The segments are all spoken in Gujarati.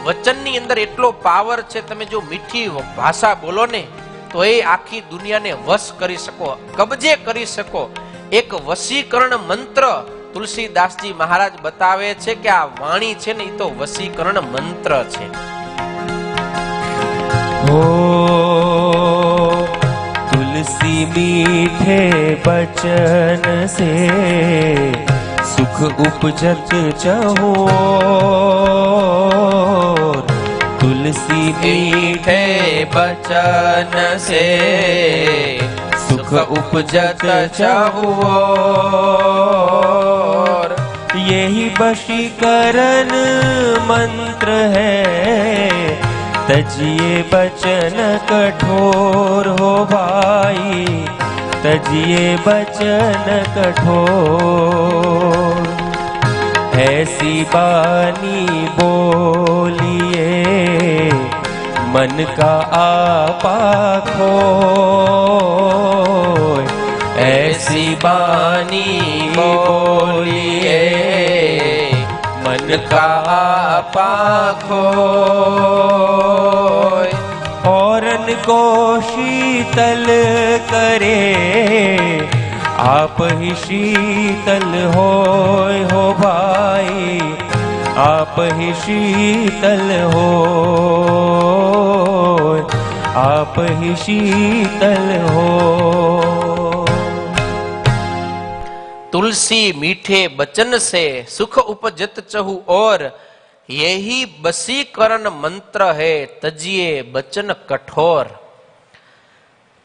વચનની અંદર એટલો પાવર છે. તમે જો મીઠી ભાષા બોલો ને તો એ આખી દુનિયાને વશ કરી શકો, કબજે કરી શકો. એક વશીકરણ મંત્ર તુલસીદાસજી મહારાજ બતાવે છે કે આ વાણી છે ને એ તો વશીકરણ મંત્ર છે. तुलसी मीठे बचन से सुख उपजत चहो. तुलसी मीठे बचन से सुख उपजत चहो. यही वशीकरण मंत्र है, तजिए बचन कठोर हो भाई, तजिए बचन कठोर. ऐसी बानी बोलिए मन का आपा खोय. ऐसी बानी बोलिए मन का आपा खोय. औरन को शीतल करे, आप ही शीतल होय हो भाई, आप ही शीतल होय, आप ही शीतल हो. तुलसी मीठे बचन से सुख उपजत चहु और यही बसीकरण मंत्र है, तजिए बचन कठोर.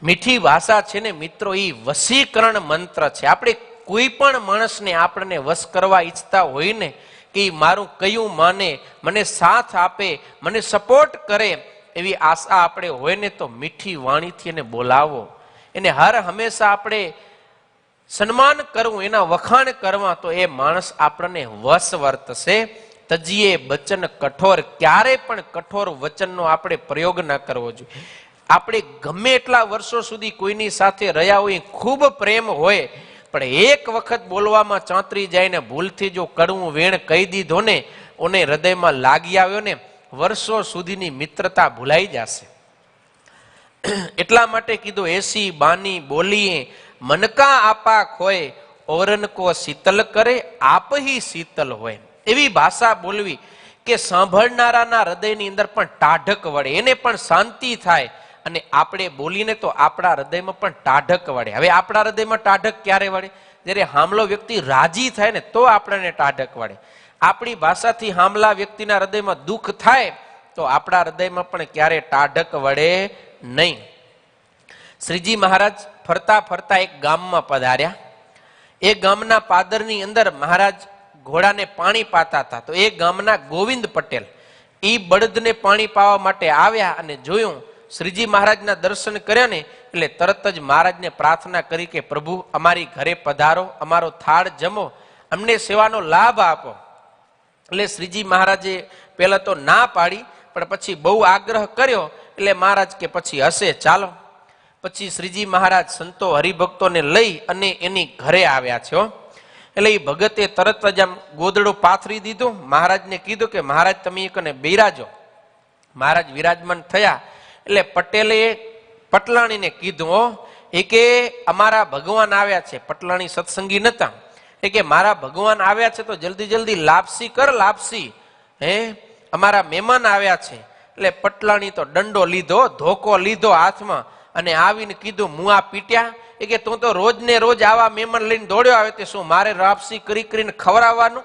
મીઠી ભાષા છે ને મિત્રો, એ વશીકરણ મંત્ર છે. આપણે કોઈ પણ માણસને આપણને વશ કરવા ઈચ્છતા હોય ને કે મારું કયું માને, મને સાથ આપે, મને સપોર્ટ કરે, એવી આશા આપણે હોય ને તો મીઠી વાણીથી એને બોલાવો, એને હર હંમેશા આપણે સન્માન કરવું, એના વખાણ કરવા, તો એ માણસ આપણને વશ વર્તશે. તજીએ વચન કઠોર. ક્યારે પણ કઠોર વચનનો આપણે પ્રયોગ ના કરવો જોઈએ. આપણે ગમે એટલા વર્ષો સુધી કોઈની સાથે રહ્યા હોય, ખૂબ પ્રેમ હોય, પણ એક વખત બોલવામાં ચાંતરી જાય ને ભૂલથી જો કડવું વેણ કહી દીધો ને, ઓને હૃદયમાં લાગી આવ્યો ને, વર્ષો સુધીની મિત્રતા ભૂલાઈ જશે. એટલા માટે કીધું, એસી બાની બોલીએ મનકા આપા ખોય, ઓરન કો શીતલ કરે, આપ હી શીતલ હોય. એવી ભાષા બોલવી કે સાંભળનારાના હૃદયની અંદર પણ ટાઢક વળે, એને પણ શાંતિ થાય, અને આપણે બોલીને તો આપણા હૃદયમાં પણ ટાઢક વળે. હવે આપણા હૃદયમાં ટાઢક ક્યારે વળે? જ્યારે હામલો વ્યક્તિ રાજી થાય ને તો આપણને ટાઢક વળે. આપણી ભાષાથી હામલા વ્યક્તિના હૃદયમાં દુઃખ થાય તો આપણા હૃદયમાં પણ ક્યારે ટાઢક વળે નહીં. શ્રીજી મહારાજ ફરતા ફરતા એક ગામમાં પધાર્યા. એ ગામના પાદરની અંદર મહારાજ ઘોડાને પાણી પાતા હતા. તો એ ગામના ગોવિંદ પટેલ એ બળદને પાણી પાવા માટે આવ્યા અને જોયું, શ્રીજી મહારાજના દર્શન કર્યા ને એટલે તરત જ મહારાજને પ્રાર્થના કરી કે પ્રભુ અમારી ઘરે પધારો, અમારો થાળ જમો, અમને સેવાનો લાભ આપો. એટલે શ્રીજી મહારાજે પહેલા તો ના પાડી, પણ પછી બહુ આગ્રહ કર્યો એટલે મહારાજ કે પછી હશે ચાલો. પછી શ્રીજી મહારાજ સંતો હરિભક્તોને લઈ અને એની ઘરે આવ્યા છે. એટલે એ ભગતે તરત જ આમ ગોદડો પાથરી દીધો. મહારાજને કીધું કે મહારાજ તમે એકને બિરાજો. મહારાજ વિરાજમાન થયા એટલે પટેલે પટલાણીને કીધું એ કે અમારા ભગવાન આવ્યા છે. પટલાણી સત્સંગી નતા. એ કે મારા ભગવાન આવ્યા છે તો જલ્દી જલ્દી લાપસી કર, લાપસી, હે અમારા મહેમાન આવ્યા છે. એટલે પટલાણી તો દંડો લીધો, ધોકો લીધો હાથમાં અને આવીને કીધું મુઆ પીટ્યા. એ કે તું તો રોજ ને રોજ આવા મહેમાન લઈને દોડ્યો આવે, તે શું મારે લાપસી કરી કરીને ખવડાવવાનું?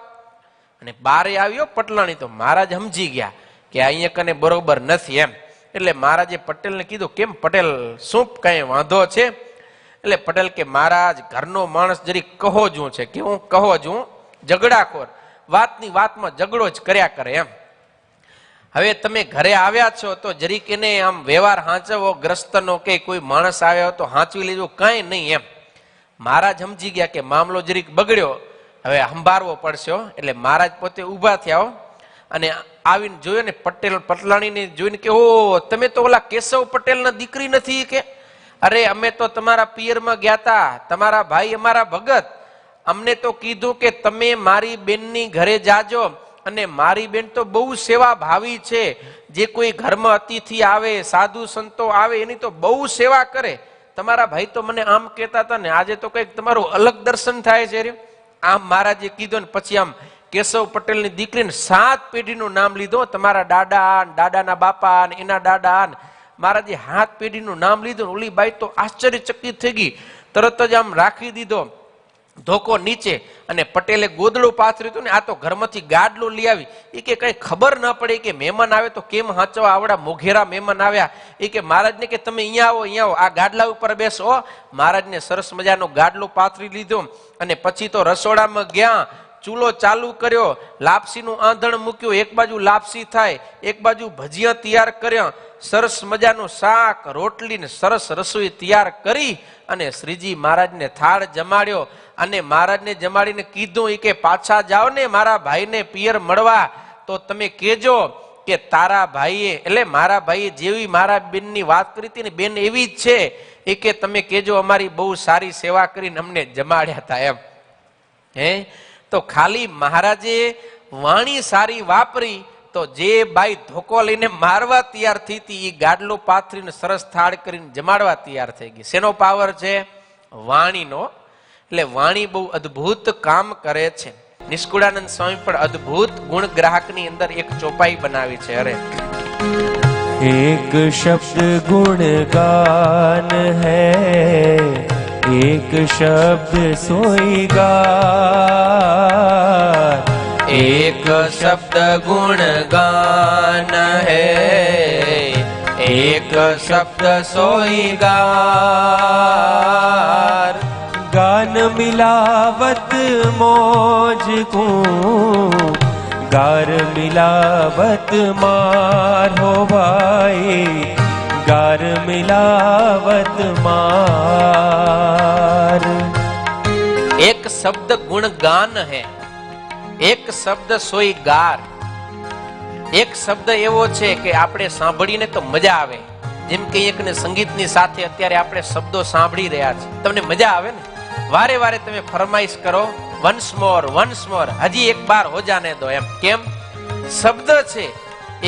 અને બારે આવ્યો પટલાણી તો મહારાજ સમજી ગયા કે અહીંયા કને બરોબર નથી એમ. એટલે મહારાજે પટેલને કીધું કેમ પટેલ, શું કઈ વાંધો છે? એટલે પટેલ કે મહારાજ ઘરનો માણસ જરી કહો જું છે. કે હું કહો જું? ઝઘડાખોર, વાતની વાતમાં ઝઘડો જ કર્યા કરે એમ. હવે તમે ઘરે આવ્યા છો તો જરીક એને આમ વ્યવહાર હાંચવો, ગ્રસ્તનો કે કોઈ માણસ આવ્યો તો હાંચવી લેજો, કાંઈ નહીં એમ. મહારાજ સમજી ગયા કે મામલો જરીક બગડ્યો, હવે સંભાળવો પડશે. એટલે મહારાજ પોતે ઊભા થયા અને આવીને જોયું ને પટલાણીને જોઈને કે ઓ તમે તો ઓલા કેશવ પટેલના દીકરી નથી કે? અરે અમે તો તમારા પિયરમાં ગયા તા, તમારા ભાઈ અમારા ભગત, અમને તો કીધું કે તમે મારી બેનની ઘરે જાજો અને મારી બેન તો બહુ સેવા ભાવી છે, જે કોઈ ઘરમાં અતિથિ આવે, સાધુ સંતો આવે, એની તો બહુ સેવા કરે. તમારા ભાઈ તો મને આમ કહેતા હતા ને, આજે તો કંઈક તમારું અલગ દર્શન થાય છે. આમ મહારાજે કીધું ને પછી આમ કેશવ પટેલની દીકરીને 7 પેઢીનું નામ લીધું. તમારા દાદા, દાદાના બાપા, એના દાદા, મહારાજે 7 પેઢીનું નામ લીધું. ઓલી બાઈ તો આશ્ચર્યચકિત થઈ ગઈ, તરત જ આમ રાખી દીધો ધોકો નીચે, અને પટેલે ગોદડું પાથર્યું હતું ને આ તો ઘરમાંથી ગાડલું લઈ આવી. એ કે કઈ ખબર ન પડે કે મહેમાન આવે તો કેમ હાચવા, આવડા મોઘેરા મહેમાન આવ્યા. એ કે મહારાજને કે તમે અહીંયા આવો, અહીંયા આવો, આ ગાડલા ઉપર બેસો. મહારાજને સરસ મજાનો ગાડલું પાથરી લીધો અને પછી તો રસોડામાં ગયા, ચૂલો ચાલુ કર્યો, લાપસીનું આંધણ મૂક્યું, એક બાજુ લાપસી થાય, એક બાજુ ભજીયા તૈયાર કર્યા, સરસ મજાનું શાક રોટલી ને સરસ રસોઈ તૈયાર કરી અને શ્રીજી મહારાજને થાળ જમાડ્યો. અને મહારાજને જમાડીને કીધું કે પાછા જાઓ ને મારા ભાઈને પિયર મળવા, તો તમે કહેજો કે તારા ભાઈએ, એટલે મારા ભાઈએ જેવી મારા બેનની વાત કરી હતી ને, બેન એવી જ છે. એ કે તમે કહેજો અમારી બહુ સારી સેવા કરીને અમને જમાડ્યા હતા એમ. તો ખાલી મહારાજે વાણી સારી વાપરી તો જે બાઈ ધોકો લઈને મારવા તૈયાર થઈ હતી, એ ગાડલો પાથરીને સરસ થાળ કરીને જમાડવા તૈયાર થઈ ગઈ. શેનો પાવર છે? વાણીનો. એટલે વાણી બહુ અદ્ભુત કામ કરે છે. નિષ્કુળાનંદ સ્વામી પણ અદ્ભુત ગુણ ગ્રાહકની અંદર એક ચોપાઈ બનાવી છે. અરે एक शब्द गुण गान है, एक शब्द सोई गान, एक शब्द गुण गान है, एक शब्द सोई गार. गान मिलावत मौज को, गार मिलावत मार हो भाई, गार मिलावत मार. एक शब्द गुणगान है, એક શબ્દ સોઈ ગાર. એક શબ્દ એવો છે કે આપણે સાંભળીને તો મજા આવે. જેમ કે એકને સંગીતની સાથે અત્યારે આપણે શબ્દો સાંભળી રહ્યા છે, તમને મજા આવે ને? વારે વારે તમે ફરમાઈશ કરો, વન્સ મોર, હજી એક બાર હો જાને દો એમ. કેમ? શબ્દ છે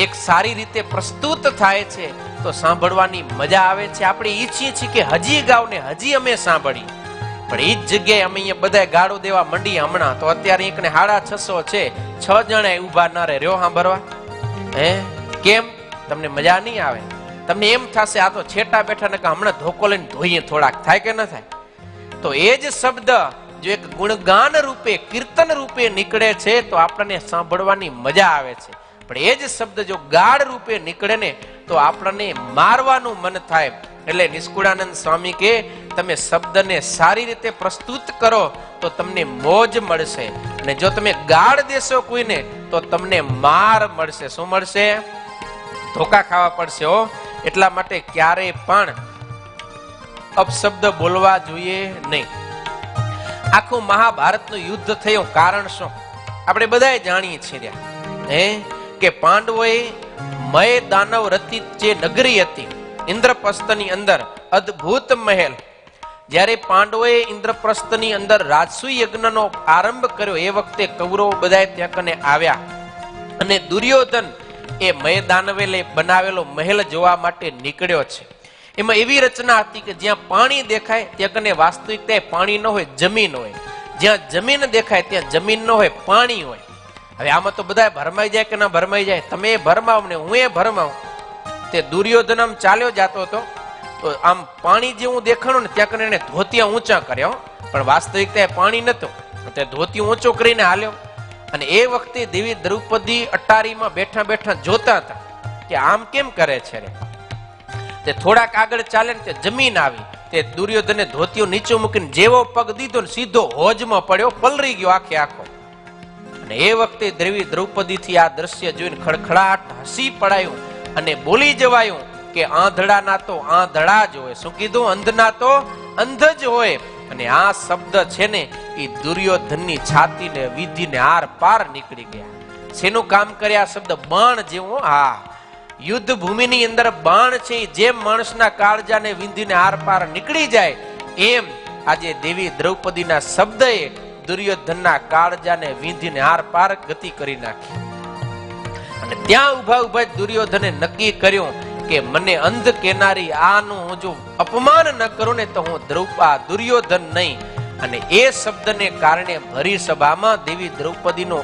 એક સારી રીતે પ્રસ્તુત થાય છે તો સાંભળવાની મજા આવે છે. આપણે ઈચ્છીએ છીએ કે હજી ગાવ ને હજી અમે સાંભળીએ, પણ એ જ જગ્યાએ અમે અહીંયા બધા ગાળો દેવા મંડી. હમણાં તો અત્યારે એકને 650 છે, 6 જણા ઉભા ના રહે રહ્યો સાંભળવા. કેમ? તમને મજા નહીં આવે? તમને એમ થશે આ તો છેટા બેઠા ને હમણાં ધોકો લઈને ધોઈએ થોડાક, થાય કે ન થાય? તો એ જ શબ્દ જો એક ગુણગાન રૂપે, કીર્તન રૂપે નીકળે છે તો આપણને સાંભળવાની મજા આવે છે. પણ એ જ શબ્દ જો ગાઢ રૂપે નીકળે ને તો આપણને મારવાનું મન થાય. એટલે નિષ્કુળાનંદ સ્વામી કે તમે શબ્દને સારી રીતે પ્રસ્તુત કરો તો તમને મોજ મળશે, અને જો તમે ગાળ દેશો કોઈને તો તમને માર મળશે. શું મળશે? ધોકા ખાવા પડશે. એટલા માટે ક્યારેય પણ અપશબ્દ બોલવા જોઈએ નહીં. આખું મહાભારતનું યુદ્ધ થયું કારણ શું? આપણે બધા જાણીએ છીએ કે પાંડવોએ મય દાનવ રચિત જે નગરી હતી ઇન્દ્રપ્રસ્થની અંદર, અદ્ભુત મહેલ. જ્યારે પાંડવોએ ઇન્દ્રપ્રસ્થની અંદર રાજસૂય યજ્ઞનો આરંભ કર્યો એ વખતે કૌરવો બધા ત્યાં કને આવ્યા, અને દુર્યોધન એ મય દાનવે બનાવેલો મહેલ જોવા માટે નીકળ્યો છે. એમાં એવી રચના હતી કે જ્યાં પાણી દેખાય ત્યાં કને વાસ્તવિકતા પાણી ન હોય, જમીન હોય. જ્યાં જમીન દેખાય ત્યાં જમીન ન હોય, પાણી હોય. હવે આમાં તો બધા ભરમાઈ જાય કે ના ભરમાઈ જાય? તમે ભરમાવ ને હું એ ભરમાવ. તે દુર્યોધન આમ ચાલ્યો જતો હતો તો આમ પાણી જેવું દેખાણું ને ત્યાં કને એને ધોતિયા ઊંચા કર્યા, પણ વાસ્તવિકતા પાણી નતું. તે ધોતી ઊંચો કરીને હાલ્યો, અને એ વખતે દેવી દ્રૌપદી અટારીમાં બેઠા બેઠા જોતા હતા કે આમ કેમ કરે છે રે. તે થોડાક આગળ ચાલે ને તે જમીન આવી, તે દુર્યોધને ધોતીઓ નીચે મૂકીને જેવો પગ દીધો ને સીધો હોજમાં પડ્યો, પલરી ગયો આખે આખો. અને એ વખતે દેવી દ્રૌપદી થી આ દ્રશ્ય જોઈને ખડખડાટ હસી પડાયું અને બોલી જવાયું કે આંધળાના તો આંધળા જ હોય. શું કીધું? અંધના તો અંધ જ હોય. અને આ શબ્દ છે ને એ દુર્યોધનની છાતીને વિધિને આર પાર નીકળી ગયા. શેનું કામ કરે આ શબ્દ? બાણ જેવું. હા, યુદ્ધ ભૂમિની અંદર બાણ છે જેમ માણસના કાળજાને વિંધીને આર પાર નીકળી જાય, એમ આજે દેવી દ્રૌપદીના શબ્દએ દુર્યોધનના કાળજાને વિંધીને આર પાર ગતિ કરી નાખી. અને ત્યાં ઉભા ઉભા દુર્યોધને નક્કી કર્યું કે મને અંધ કેનારી આનું હું જો અપમાન ન કરું ને તો હું દુર્યોધન નહીં. અને એ શબ્દને કારણે ભરી સભામાં દેવી દ્રૌપદીનું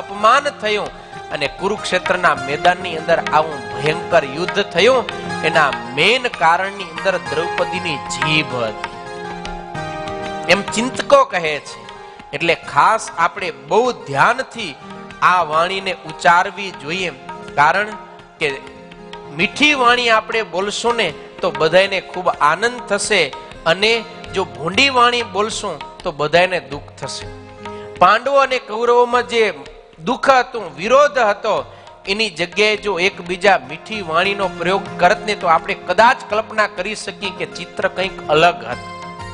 અપમાન થયું અને કુરુક્ષેત્રના મેદાનની અંદર આવું ભયંકર યુદ્ધ થયું. એના મેન કારણની અંદર દ્રૌપદીની જીભ હતી એમ ચિંતકો કહે છે. એટલે ખાસ આપણે બહુ ધ્યાનથી આ વાણીને ઉચ્ચારવી જોઈએ, કારણ કે મીઠી વાણી આપણે બોલશું ને તો બધાને ખૂબ આનંદ થશે, અને જો ભૂંડી વાણી બોલશું તો બધાને દુઃખ થશે. પાંડવો અને કૌરવોમાં જે દુઃખ હતું, વિરોધ હતો, એની જગ્યાએ જો એકબીજા મીઠી વાણીનો પ્રયોગ કરત ને તો આપણે કદાચ કલ્પના કરી શકીએ કે ચિત્ર કંઈક અલગ હતું.